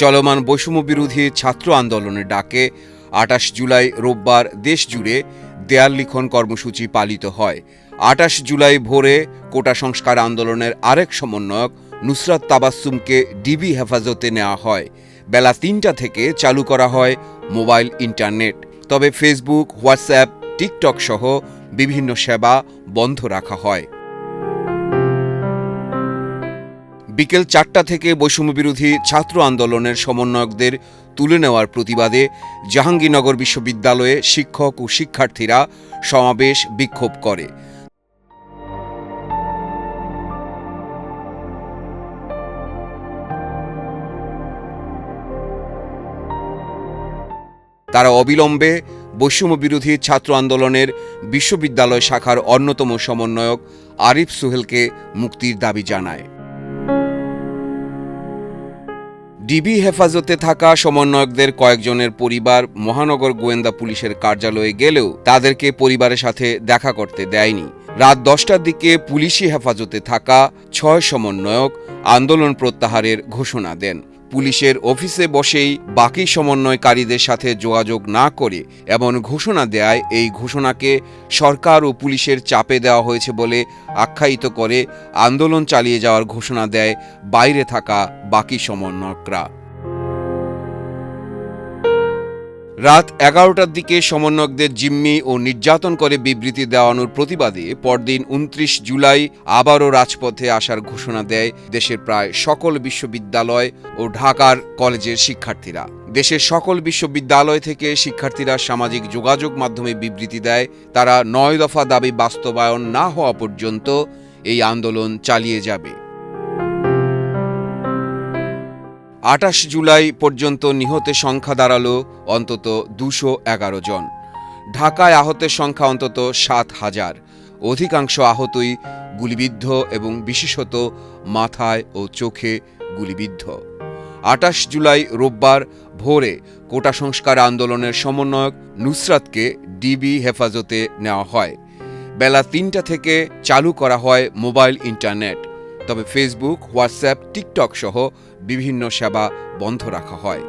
চলমান বৈষম্য বিরোধী ছাত্র আন্দোলনের ডাকে ২৮ জুলাই রোববার দেশজুড়ে দেয়াল লিখন কর্মসূচি পালিত হয়। ২৮ জুলাই ভোরে কোটা সংস্কার আন্দোলনের আরেক সমন্বয়ক নুসরাত তাবাসসুমকে ডিবি হেফাজতে নেওয়া হয়। বেলা ৩টা থেকে চালু করা হয় মোবাইল ইন্টারনেট। তবে ফেসবুক, হোয়াটসঅ্যাপ, টিকটক সহ বিভিন্ন সেবা বন্ধ রাখা হয়। বিকেল ৪টা থেকে বৈষম্যবিরোধী ছাত্র আন্দোলনের সমন্বয়কদের তুলে নেওয়ার প্রতিবাদে জাহাঙ্গীরনগর বিশ্ববিদ্যালয়ে শিক্ষক ও শিক্ষার্থীরা সমাবেশ বিক্ষোভ করে। তারা অবিলম্বে বৈষম্যবিরোধী ছাত্র আন্দোলনের বিশ্ববিদ্যালয় শাখার অন্যতম সমন্বয়ক আরিফ সোহেলকে মুক্তির দাবি জানায়। ডিবি হেফাজতে থাকা সমন্বয়কদের কয়েকজনের পরিবার মহানগর গোয়েন্দা পুলিশের কার্যালয়ে গেলেও তাদেরকে পরিবারের সাথে দেখা করতে দেয়নি। রাত 10টার দিকে পুলিশি হেফাজতে থাকা ৬ সমন্বয়ক আন্দোলন প্রত্যাহারের ঘোষণা দেন। পুলিশের অফিসে বসেই বাকি সমন্বয়কারীদের সাথে যোগাযোগ না করে এমন ঘোষণা দেয় এই ঘোষণাকে সরকার ও পুলিশের চাপে দেওয়া হয়েছে বলে আখ্যায়িত করে আন্দোলন চালিয়ে যাওয়ার ঘোষণা দেয় বাইরে থাকা বাকি সমন্বয়করা। রাত 11টার দিকে সমন্বয়কদের জিম্মি ও নির্যাতন করে বিবৃতি দেওয়ানোর প্রতিবাদে পরদিন ২৯ জুলাই আবারও রাজপথে আসার ঘোষণা দেয় দেশের প্রায় সকল বিশ্ববিদ্যালয় ও ঢাকার কলেজের শিক্ষার্থীরা। দেশের সকল বিশ্ববিদ্যালয় থেকে শিক্ষার্থীরা সামাজিক যোগাযোগ মাধ্যমে বিবৃতি দেয় তারা ৯ দফা দাবি বাস্তবায়ন না হওয়া পর্যন্ত এই আন্দোলন চালিয়ে যাবে। ২৮ জুলাই পর্যন্ত নিহতের সংখ্যা দাঁড়ালো অন্তত ২১১ জন। ঢাকায় আহতের সংখ্যা অন্তত ৭,০০০। অধিকাংশ আহতই গুলিবিদ্ধ এবং বিশেষত মাথায় ও চোখে গুলিবিদ্ধ। ২৮ জুলাই রোববার ভোরে কোটা সংস্কার আন্দোলনের সমন্বয়ক নুসরাতকে ডিবি হেফাজতে নেওয়া হয়। বেলা ৩টা থেকে চালু করা হয় মোবাইল ইন্টারনেট। তবে ফেসবুক, হোয়াটসঅ্যাপ, টিকটক সহ বিভিন্ন সেবা বন্ধ রাখা হয়।